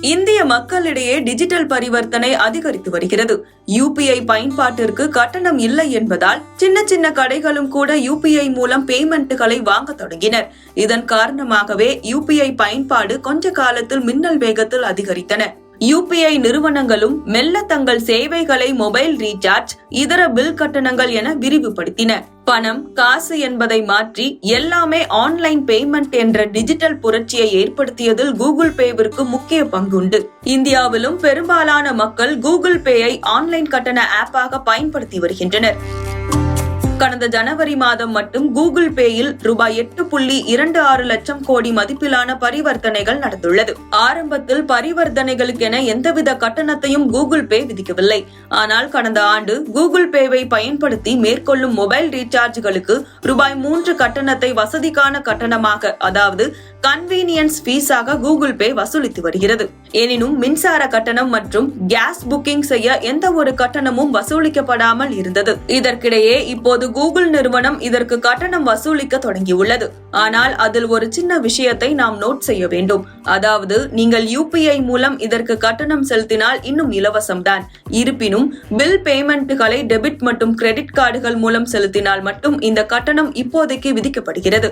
இந்திய மக்களிடையே டிஜிட்டல் பரிவர்த்தனை அதிகரித்து வருகிறது. யூபிஐ பயன்பாட்டிற்கு கட்டணம் இல்லை என்பதால் சின்ன சின்ன கடைகளும் கூட யூபிஐ மூலம் பேமெண்ட்டுகளை வாங்க தொடங்கினர். இதன் காரணமாகவே யூபிஐ பயன்பாடு கொஞ்ச காலத்தில் மின்னல் வேகத்தில் அதிகரித்தன. யூபிஐ நிறுவனங்களும் மெல்ல தங்கள் சேவைகளை மொபைல் ரீசார்ஜ், இதர பில் கட்டணங்கள் என விரிவுபடுத்தின. பணம், காசு என்பதை மாற்றி எல்லாமே ஆன்லைன் பேமெண்ட் என்ற டிஜிட்டல் புரட்சியை ஏற்படுத்தியதில் கூகுள் பேவிற்கு முக்கிய பங்குண்டு. இந்தியாவிலும் பெரும்பாலான மக்கள் கூகுள் பேயை ஆன்லைன் கட்டண ஆப்பாக பயன்படுத்தி வருகின்றனர். கடந்த ஜனவரி மாதம் மட்டும் கூகுள் பேயில் ரூபாய் 8.26 லட்சம் கோடி மதிப்பிலான பரிவர்த்தனைகள் நடந்துள்ளது. ஆரம்பத்தில் பரிவர்த்தனைகளுக்கென எந்தவித கட்டணத்தையும் கூகுள் பே விதிக்கவில்லை. ஆனால் கடந்த ஆண்டு கூகுள் பேவை பயன்படுத்தி மேற்கொள்ளும் மொபைல் ரீசார்ஜ்களுக்கு ரூபாய் 3 கட்டணத்தை வசதிக்கான கட்டணமாக, அதாவது கன்வீனியன்ஸ் ஃபீஸாக கூகுள் பே வசூலித்து வருகிறது. எனினும் மின்சார கட்டணம் மற்றும் கேஸ் புக்கிங் செய்ய எந்த ஒரு கட்டணமும் வசூலிக்கப்படாமல் இருந்தது. இதற்கிடையே இப்போது கூகுள் நிறுவனம் இதற்கு கட்டணம் வசூலிக்க தொடங்கியுள்ளது. ஆனால் அதில் ஒரு சின்ன விஷயத்தை நாம் நோட் செய்ய வேண்டும். அதாவது நீங்கள் யூபிஐ மூலம் இதற்கு கட்டணம் செலுத்தினால் இன்னும் இலவசம்தான். இருப்பினும் பில் பேமெண்ட்டுகளை டெபிட் மற்றும் கிரெடிட் கார்டுகள் மூலம் செலுத்தினால் மட்டும் இந்த கட்டணம் இப்போதைக்கு விதிக்கப்படுகிறது.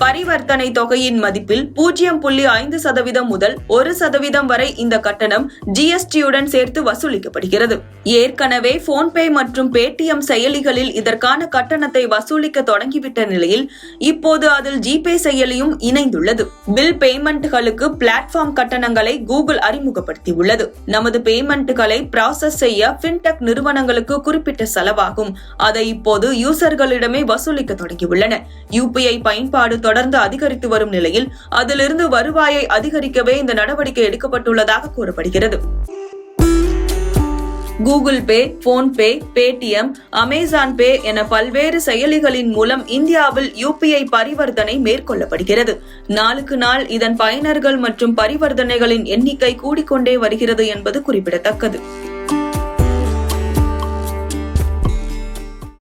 பரிவர்த்தனை தொகையின் மதிப்பில் 0.5% முதல் 1% வரை இந்த கட்டணம் ஜிஎஸ்டியுடன் சேர்த்து வசூலிக்கப்படுகிறது. ஏற்கனவே போன்பே மற்றும் பேடிஎம் செயலிகளில் இதற்கான கட்டணத்தை வசூலிக்க தொடங்கிவிட்ட நிலையில் இப்போது அதில் ஜிபே செயலியும் இணைந்துள்ளது. பில் பேமெண்ட்களுக்கு பிளாட்ஃபார்ம் கட்டணங்களை கூகுள் அறிமுகப்படுத்தியுள்ளது. நமது பேமெண்ட்களை ப்ராசஸ் செய்ய ஃபின்டெக் நிறுவனங்களுக்கு குறிப்பிட்ட செலவாகும். அதை இப்போது யூசர்களிடமே வசூலிக்க தொடங்கியுள்ளன. யூபிஐ பயன்பாடு தொடர்ந்து அதிகரித்து வரும் நிலையில் அதிலிருந்து வருவாயை அதிகரிக்கவே இந்த நடவடிக்கை எடுக்கப்பட்டுள்ளதாக கூறப்படுகிறது. Google Pay, PhonePe, Paytm, Amazon Pay என பல்வேறு செயலிகளின் மூலம் இந்தியாவில் யூபிஐ பரிவர்த்தனை மேற்கொள்ளப்படுகிறது. நாளுக்கு நாள் இதன் பயனர்கள் மற்றும் பரிவர்த்தனைகளின் எண்ணிக்கை கூடிக்கொண்டே வருகிறது என்பது குறிப்பிடத்தக்கது.